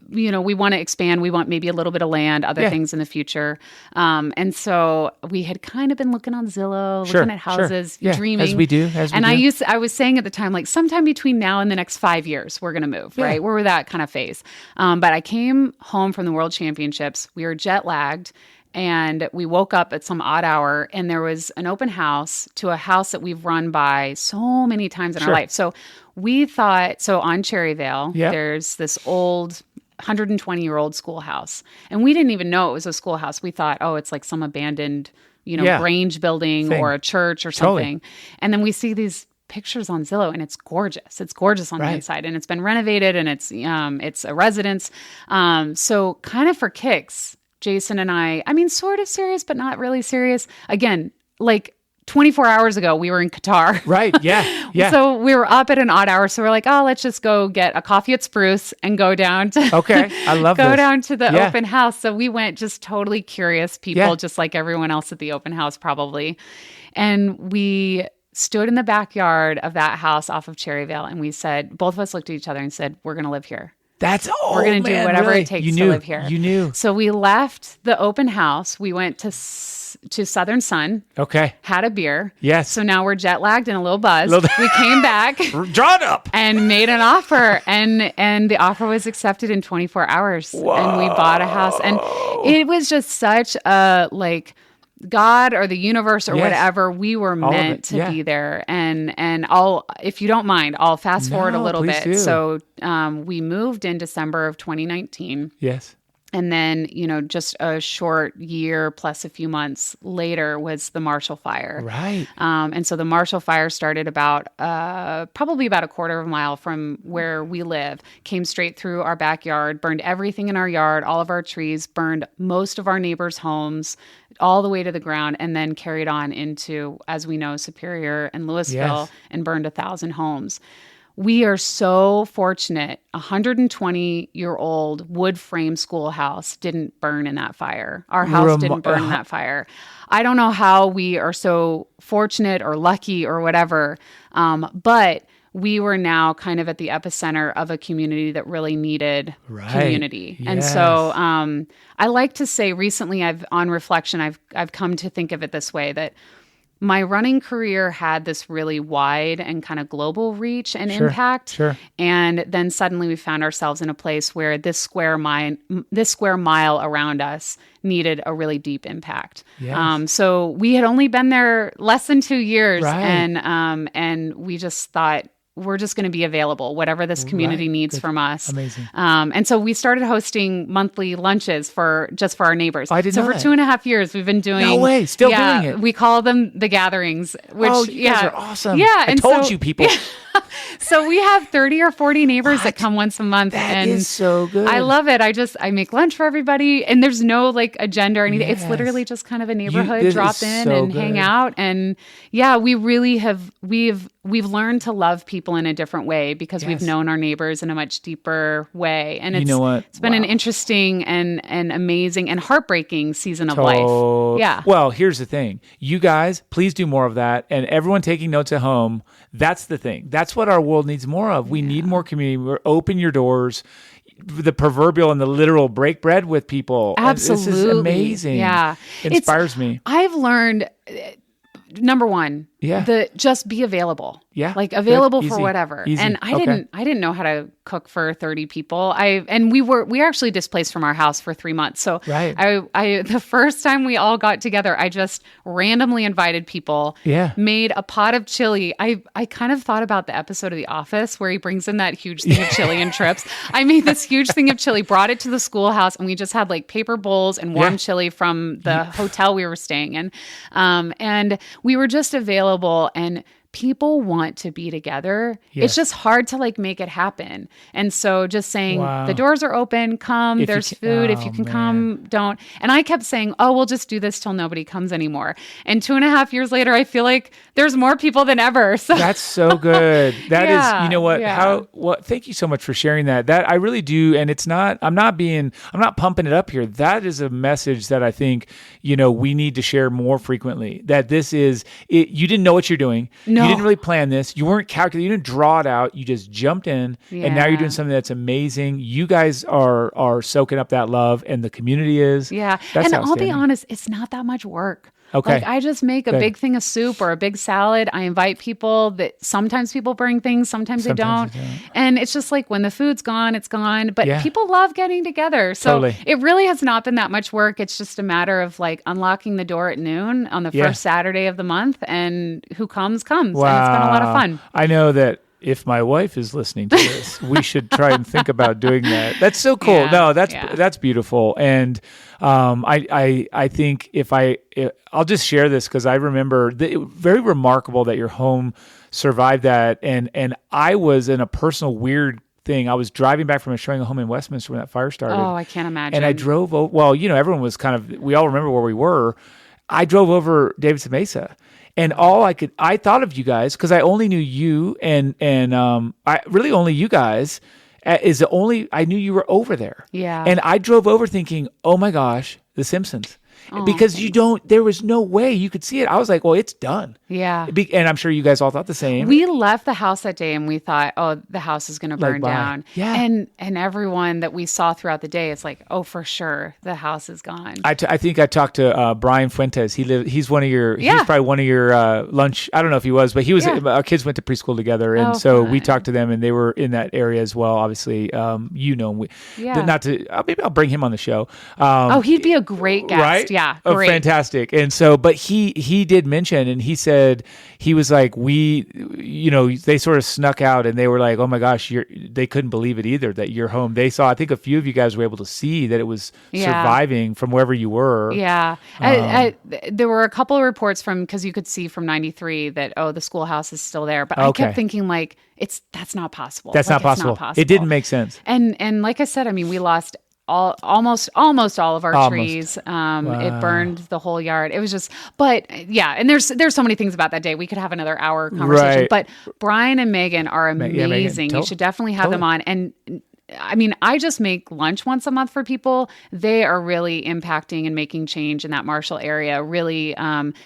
we want to expand. We want maybe a little bit of land, other things in the future. And so we had kind of been looking on Zillow, looking at houses, dreaming. As we do. I was saying at the time, like, sometime between now and the next 5 years, we're going to move, right? We're that kind of phase. But I came home from the World Championships. We were jet lagged. And we woke up at some odd hour, and there was an open house to a house that we've run by so many times in our life. So we thought, on Cherryvale, there's this old 120-year-old schoolhouse. And we didn't even know it was a schoolhouse. We thought, it's like some abandoned, Grange building or a church or something. And then we see these pictures on Zillow, and it's gorgeous. It's gorgeous on the inside, and it's been renovated, and it's a residence. So kind of for kicks, Jason and I mean, sort of serious, but not really serious. Again, like 24 hours ago, we were in Qatar. Right. Yeah. Yeah. So we were up at an odd hour. So we're like, let's just go get a coffee at Spruce and go down to, I love go down to the open house. So we went just totally curious people, just like everyone else at the open house, probably. And we stood in the backyard of that house off of Cherryvale. And we said, both of us looked at each other and said, we're going to live here. We're going to do whatever it takes to live here. You knew. So we left the open house. We went to Southern Sun. Okay. Had a beer. Yes. So now we're jet lagged and a little buzzed. We came back. Drawn up. And made an offer. And the offer was accepted in 24 hours. Whoa. And we bought a house. And it was just such a, like, God or the universe or whatever, we were meant to be there. And if you don't mind, I'll fast forward a little bit. Do. So we moved in December of 2019. Yes. And then, just a short year plus a few months later was the Marshall Fire. Right. And so the Marshall Fire started probably about a quarter of a mile from where we live, came straight through our backyard, burned everything in our yard, all of our trees, burned most of our neighbors' homes, all the way to the ground, and then carried on into, as we know, Superior and Louisville, and burned 1,000 homes. We are so fortunate. 120-year-old wood frame schoolhouse didn't burn in that fire. Our house didn't burn in that fire. I don't know how we are so fortunate or lucky or whatever, but we were now kind of at the epicenter of a community that really needed community. Yes. And so I like to say recently, on reflection, I've come to think of it this way, that my running career had this really wide and kind of global reach and impact. Sure. And then suddenly we found ourselves in a place where this square mile around us needed a really deep impact. Yes. So we had only been there less than 2 years, Right. and we just thought, we're just going to be available, whatever this community needs from us. Amazing. And so we started hosting monthly lunches for our neighbors. I didn't know for that. 2.5 years, we've been doing. No way, still doing it. We call them the gatherings. Which, you guys are awesome. Yeah, I told you people. So we have 30 or 40 neighbors that come once a month. That is so good. I love it. I make lunch for everybody, and there's no like agenda or anything. Yes. It's literally just kind of a neighborhood, this drop is in so and hang good. out. And yeah, we really have, we've learned to love people in a different way because we've known our neighbors in a much deeper way. And it's, You know what? It's been an interesting and amazing and heartbreaking season of life. Yeah. Well, here's the thing. You guys, please do more of that. And everyone taking notes at home, that's the thing. That's what our world needs more of. We need more community. We're open your doors. The proverbial and the literal break bread with people. Absolutely. This is amazing. Yeah. It inspires me. I've learned, number one, just be available. Yeah. Like available Good. for Easy. whatever. Easy. And I didn't know how to cook for 30 people. We were actually displaced from our house for 3 months. So Right. the first time we all got together, I just randomly invited people, made a pot of chili. I kind of thought about the episode of The Office where he brings in that huge thing of chili and trips. I made this huge thing of chili, brought it to the schoolhouse, and we just had like paper bowls and warm chili from the hotel we were staying in. And we were just available, and people want to be together. Yes. It's just hard to like make it happen. And so just saying the doors are open, come, there's food. If you can come, don't. And I kept saying, oh, we'll just do this till nobody comes anymore. And 2.5 years later, I feel like there's more people than ever. So that's so good. That is, you know what, thank you so much for sharing that. That I really do. And it's not, I'm not pumping it up here. That is a message that I think, we need to share more frequently, that this is it. You didn't know what you're doing. No. You didn't really plan this. You weren't calculating. You didn't draw it out. You just jumped in, and now you're doing something that's amazing. You guys are soaking up that love, and the community is. Yeah. And I'll be honest, it's not that much work. Okay. Like I just make a big thing of soup or a big salad. I invite people that sometimes people bring things, sometimes they don't. And it's just like when the food's gone, it's gone. But people love getting together. So it really has not been that much work. It's just a matter of like unlocking the door at noon on the first Saturday of the month, and who comes. Wow. And it's been a lot of fun. I know that if my wife is listening to this, we should try and think about doing that. That's so cool. No, that's beautiful. And I think I'll just share this because I remember very remarkable that your home survived that. And I was in a personal weird thing. I was driving back from showing a home in Westminster when that fire started. Oh, I can't imagine. And I drove over. Well, everyone was we all remember where we were. I drove over Davidson Mesa. And I thought of you guys because I only knew you and I really only you guys I knew you were over there. Yeah. And I drove over thinking, oh my gosh, the Simpsons. Because there was no way you could see it. I was like, well, it's done. Yeah. And I'm sure you guys all thought the same. We left the house that day and we thought, oh, the house is going to burn down. Yeah. And everyone that we saw throughout the day, it's like, oh, for sure, the house is gone. I think I talked to Brian Fuentes. He's one of your, he's probably one of your lunch. I don't know if he was, but he was, our kids went to preschool together. And fun. We talked to them and they were in that area as well. Obviously, maybe I'll bring him on the show. He'd be a great guest. Right? Yeah. Oh, great. Fantastic. And so, but he did mention, and he said, he was like, they sort of snuck out and they were like, oh my gosh, they couldn't believe it either that you're home. They saw, I think a few of you guys were able to see that it was surviving from wherever you were. Yeah. There were a couple of reports because you could see from 93 that, the schoolhouse is still there. But I kept thinking like, that's not possible. That's not possible. It didn't make sense. And like I said, I mean, we lost almost all of our trees. It burned the whole yard. It was just, and there's so many things about that day. We could have another hour conversation, but Brian and Megan are amazing. You should definitely have them on. And I mean, I just make lunch once a month for people. They are really impacting and making change in that Marshall area, really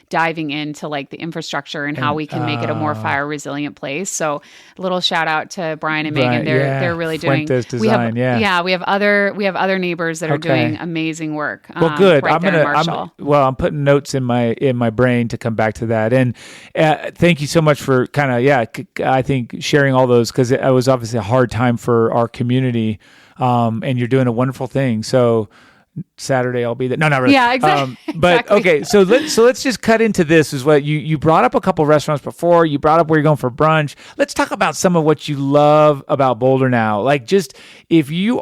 diving into like the infrastructure and how we can make it a more fire resilient place. So a little shout out to Brian and Megan. They're really doing design, we have other neighbors that are doing amazing work. Well, good. Right I'm putting notes in my brain to come back to that. And thank you so much for I think sharing all those, because it was obviously a hard time for our community. And you're doing a wonderful thing. So Saturday I'll be there. No, not really. Yeah, exactly. But okay, so let's just cut into this. Is what you brought up a couple restaurants before. You brought up where you're going for brunch. Let's talk about some of what you love about Boulder now. Like, just if you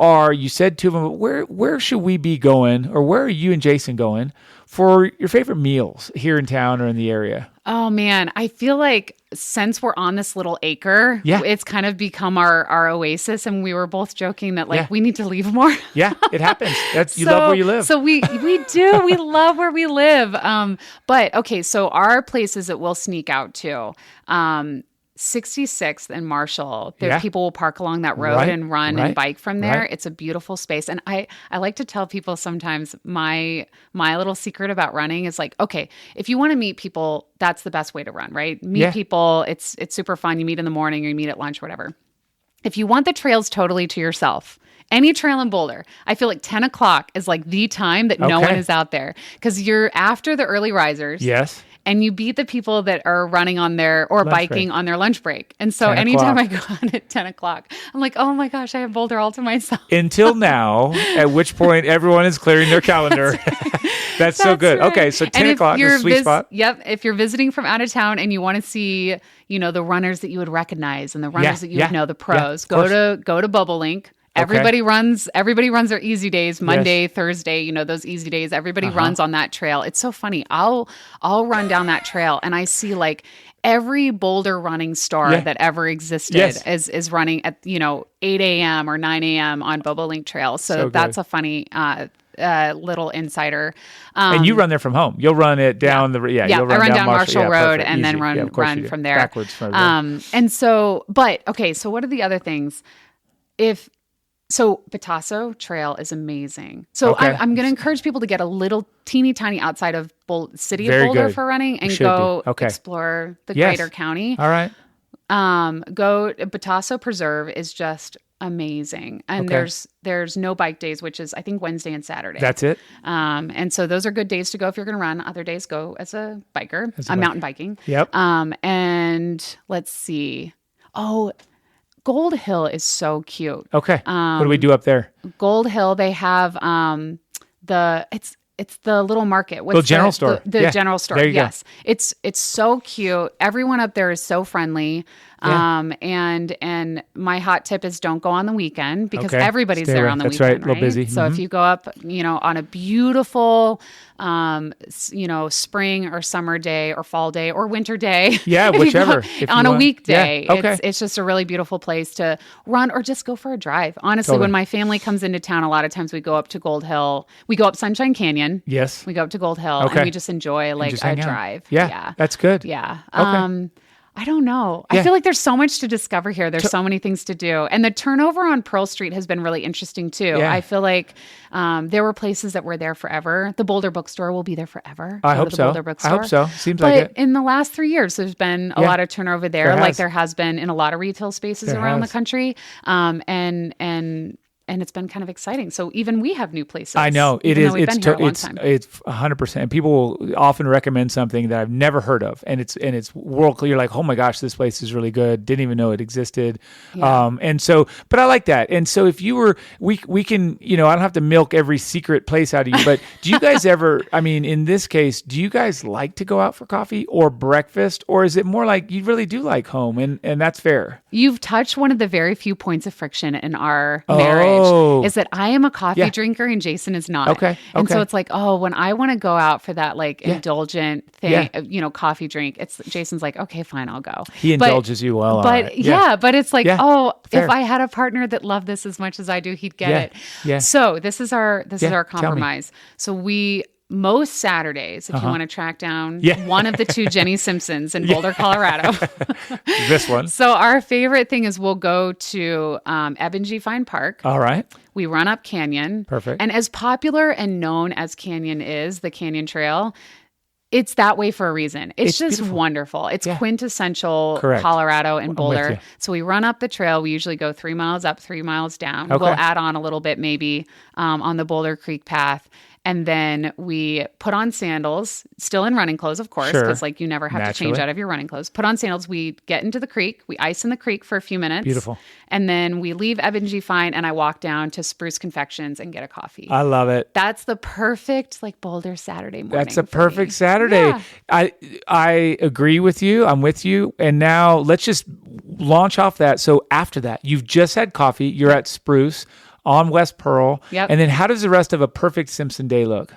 said to them, where should we be going, or where are you and Jason going for your favorite meals here in town or in the area? Oh man, I feel like since we're on this little acre, it's kind of become our oasis, and we were both joking that we need to leave more. Yeah, it happens. You love where you live. So we do. We love where we live. But okay, so our places that we'll sneak out to. 66th and Marshall, people will park along that road and run and bike from there. It's a beautiful space. And I like to tell people sometimes my little secret about running is like, okay, if you want to meet people, that's the best way to run, right? Meet people. It's super fun. You meet in the morning or you meet at lunch, whatever. If you want the trails totally to yourself, any trail in Boulder, I feel like 10 o'clock is like the time that no one is out there, because you're after the early risers. Yes. and you beat the people that are running on their or biking on their lunch break. And so anytime I go on at 10 o'clock, I'm like, oh my gosh, I have Boulder all to myself. Until now, at which point everyone is clearing their calendar. That's so good. Right. Okay, so 10 o'clock is a sweet spot. Yep. If you're visiting from out of town and you want to see, the runners that you would recognize and the runners that you would know, the pros, go to Bubble Link. Everybody runs their easy days, Monday, Thursday, those easy days. Everybody runs on that trail. It's so funny. I'll run down that trail and I see like every Boulder running star that ever existed is running at, 8 a.m. or 9 a.m. on Bubble Link Trail. So that's a funny little insider. And you run there from home. You'll run it down you'll run I run down Marshall Road perfect. and Easy. then run from there. Backwards from there. And so, so what are the other things? So Batasso Trail is amazing. So I'm going to encourage people to get a little teeny tiny outside of city of Boulder for running and go explore the greater county. All right. Batasso Preserve is just amazing. And there's no bike days, which is I think Wednesday and Saturday. That's it. And so those are good days to go if you're going to run. Other days go as a biker. Mountain biking. Yep. And let's see. Oh, Gold Hill is so cute. Okay. What do we do up there? Gold Hill, they have it's the little market. The general store. The general store. There you go. It's so cute. Everyone up there is so friendly. And my hot tip is don't go on the weekend because everybody's there on the weekend. That's right. A little busy. So if you go up, on a beautiful, spring or summer day or fall day or winter day. Yeah, whichever. On a weekday. Yeah. It's just a really beautiful place to run or just go for a drive. Honestly, when my family comes into town, a lot of times we go up to Gold Hill. We go up Sunshine Canyon. Yes. We go up to Gold Hill and we just enjoy a drive. Yeah. That's good. Yeah. I don't know. I feel like there's so much to discover here. There's so many things to do. And the turnover on Pearl Street has been really interesting too. Yeah. I feel like there were places that were there forever. The Boulder Bookstore will be there forever. I hope so. I hope so. Seems like it. But in the last 3 years, there's been a lot of turnover there, like there has been in a lot of retail spaces around the country. And it's been kind of exciting. So even we have new places. I know it is. It's 100%. And people will often recommend something that I've never heard of, and it's world clear. Like, oh my gosh, this place is really good. Didn't even know it existed. Yeah. But I like that. And so if you were, we can, I don't have to milk every secret place out of you. But do you guys ever? I mean, in this case, do you guys like to go out for coffee or breakfast, or is it more like you really do like home, and that's fair? You've touched one of the very few points of friction in our marriage. Is that I am a coffee drinker and Jason is not. Okay. And so it's like, when I want to go out for that indulgent thing, coffee drink, Jason's like, okay, fine, I'll go. He indulges you well. But but it's like, fair. if I had a partner that loved this as much as I do, he'd get it. Yeah. So this is our compromise. So most Saturdays, if you want to track down one of the two Jenny Simpsons in Boulder, Colorado. This one. So our favorite thing is we'll go to Ebengee Fine Park. All right. We run up Canyon. Perfect. And as popular and known as Canyon is, the Canyon Trail, it's that way for a reason. It's just beautiful. Wonderful. It's quintessential Colorado and Boulder. So we run up the trail. We usually go 3 miles up, 3 miles down. Okay. We'll add on a little bit maybe on the Boulder Creek path. And then we put on sandals, still in running clothes, of course, because you never have to change out of your running clothes. Put on sandals. We get into the creek. We ice in the creek for a few minutes. Beautiful. And then we leave Ebengee Fine and I walk down to Spruce Confections and get a coffee. I love it. That's the perfect Boulder Saturday morning. That's a perfect Saturday. Yeah. I agree with you. I'm with you. And now let's just launch off that. So after that, you've just had coffee. You're at Spruce on West Pearl. Yep. And then how does the rest of a perfect Simpson day look?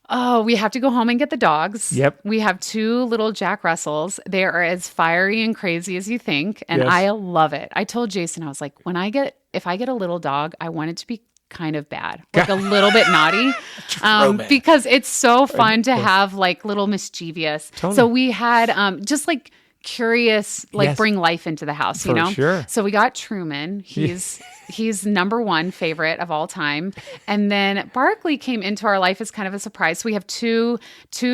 Oh, we have to go home and get the dogs. Yep. We have 2 little Jack Russells. They are as fiery and crazy as you think. And I love it. I told Jason, I was like, if I get a little dog, I want it to be kind of bad, a little bit naughty, because it's so fun to have little mischievous. Totally. So we had just curious, bring life into the house, you know? Sure. So we got Truman. He's number 1 favorite of all time. And then Barkley came into our life as kind of a surprise. So we have two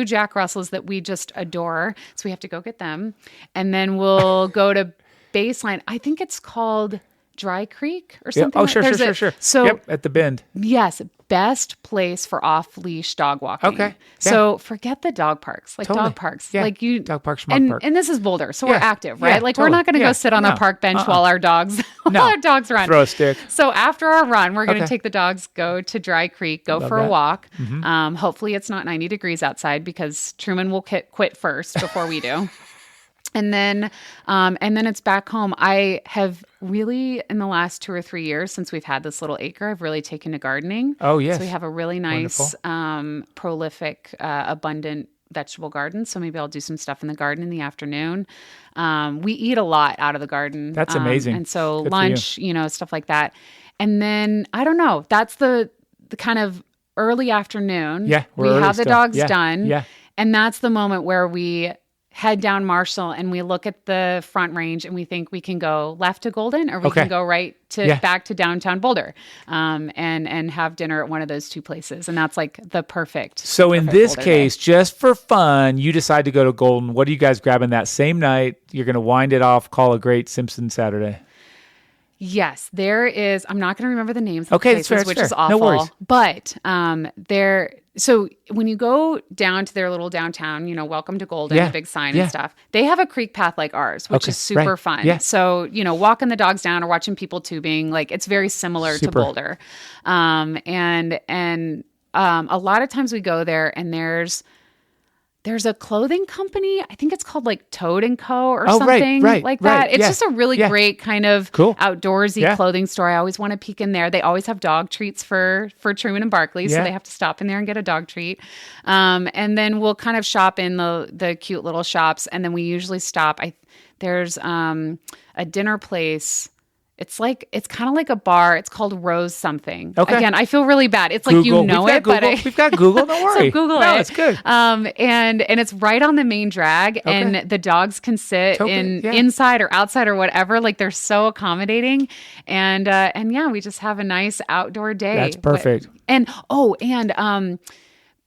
Jack Russells that we just adore. So we have to go get them. And then we'll go to Baseline. I think it's called Dry Creek or something. Oh, sure. So at the bend. yes, best place for off-leash dog walking. Okay. Yeah. So forget the dog parks, Totally. dog parks. Yeah. Like you Dog park, smart park. And this is Boulder, so Yeah. we're active, right? Yeah, Like totally. we're not going to Yeah. go sit on No. a park bench while our dogs run. Throw a stick. So after our run, we're going to Okay. take the dogs, go to Dry Creek, go Love for a that. walk. Hopefully it's not 90 degrees outside because Truman will quit first before we do. And then it's back home. I have really, in the last 2 or 3 years since we've had this little acre, I've really taken to gardening. Oh, yes. So we have a really nice, prolific, abundant vegetable garden. So maybe I'll do some stuff in the garden in the afternoon. We eat a lot out of the garden. That's amazing. And so Good for lunch, stuff like that. And then, I don't know, that's the kind of early afternoon. Yeah, we we're have the early still. dogs Yeah, done. yeah. And that's the moment where we head down Marshall and we look at the Front Range and we think we can go left to Golden or we can go right to back to downtown Boulder, and have dinner at one of those two places. And that's like the perfect. So in this Boulder case, day. just for fun, you decide to go to Golden. What are you guys grabbing that same night? You're going to wind it off, call a great Simpson Saturday. Yes, there is. I'm not going to remember the names of Okay, the that's places, fair, which that's is fair. No awful. worries. But so when you go down to their little downtown, welcome to Golden, Yeah, the big sign yeah. and stuff, they have a creek path like ours, which Okay, is super right, fun. yeah. So, walking the dogs down or watching people tubing, like it's very similar Super. to Boulder. And a lot of times we go there and there's a clothing company. I think it's called like Toad & Co. or something like that. It's yeah, just a really yeah. great kind of Cool. outdoorsy Yeah. clothing store. I always want to peek in there. They always have dog treats for Truman and Barkley, so Yeah. they have to stop in there and get a dog treat. And then we'll kind of shop in the cute little shops, and then we usually stop. There's a dinner place. It's kind of like a bar. It's called Rose something. Okay. Again, I feel really bad. It's like Google. it, but We've got Google. Don't worry. so Google no, it. it's good. And it's right on the main drag, and the dogs can sit inside or outside or whatever. Like they're so accommodating, and yeah, we just have a nice outdoor day. That's perfect.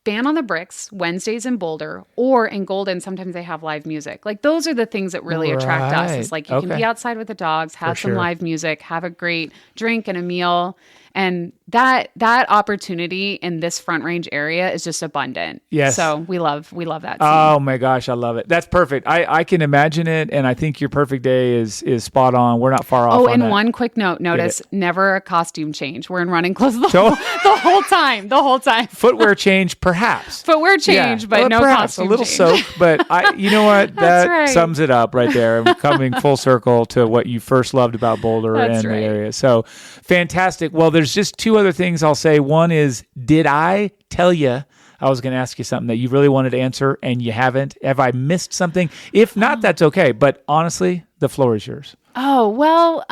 Ban on the Bricks Wednesdays in Boulder, or in Golden. Sometimes they have live music. Like those are the things that really attract us. It's like you can be outside with the dogs, have some live music, have a great drink and a meal. And that opportunity in this Front Range area is just abundant. Yes. So we love that scene. Oh my gosh, I love it. That's perfect. I can imagine it, and I think your perfect day is spot on. We're not far off. Oh, on and that. one quick notice: never a costume change. We're in running clothes the whole time. The whole time. Footwear change, perhaps. Footwear change, but Well, no perhaps costume a little change. soak. But you know what? That right. sums it up right there. I'm coming full circle to what you first loved about Boulder That's and right. the area. So fantastic. Well, there's just two other things I'll say. One is, did I tell you I was going to ask you something that you really wanted to answer and you haven't? Have I missed something? If not, that's okay. But honestly, the floor is yours. Oh, well,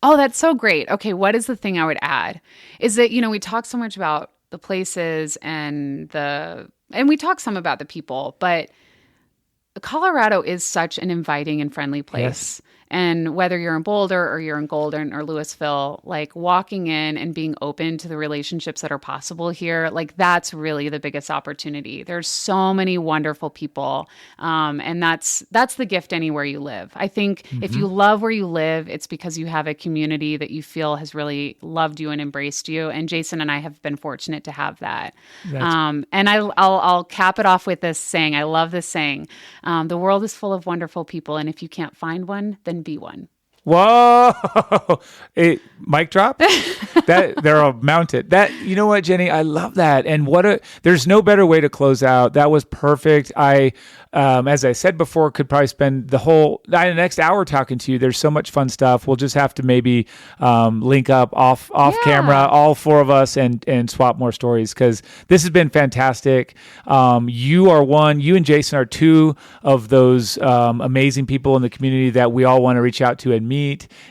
that's so great. Okay, what is the thing I would add? Is that, we talk so much about the places and we talk some about the people, but Colorado is such an inviting and friendly place. Yes. And whether you're in Boulder or you're in Golden or Louisville, like walking in and being open to the relationships that are possible here, like that's really the biggest opportunity. There's so many wonderful people. And that's the gift anywhere you live. I think if you love where you live, it's because you have a community that you feel has really loved you and embraced you. And Jason and I have been fortunate to have that. And I'll cap it off with this saying. I love this saying. The world is full of wonderful people. And if you can't find one, then be one. Whoa! Mic drop? That they're all mounted. That, you know what, Jenny? I love that. And there's no better way to close out. That was perfect. As I said before, could probably spend the next hour talking to you. There's so much fun stuff. We'll just have to maybe link up off camera, all four of us, and swap more stories, because this has been fantastic. You and Jason are two of those amazing people in the community that we all want to reach out to and meet.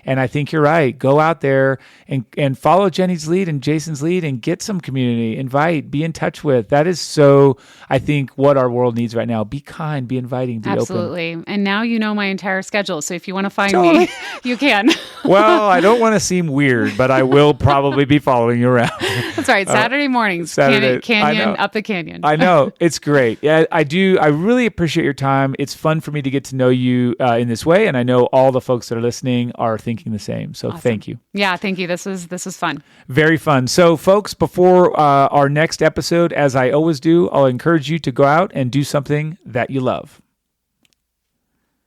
And I think you're right. Go out there and follow Jenny's lead and Jason's lead and get some community, invite, be in touch with. That is so, I think, what our world needs right now. Be kind, be inviting, be Absolutely. open. And now you know my entire schedule. So if you want to find me, you can. Well, I don't want to seem weird, but I will probably be following you around. That's right. Saturday mornings, Saturday. canyon, I know. up the canyon. I know. It's great. Yeah, I do. I really appreciate your time. It's fun for me to get to know you in this way. And I know all the folks that are listening. listening are thinking the same. So thank you. Yeah, thank you. This was fun. Very fun. So folks, before our next episode, as I always do, I'll encourage you to go out and do something that you love.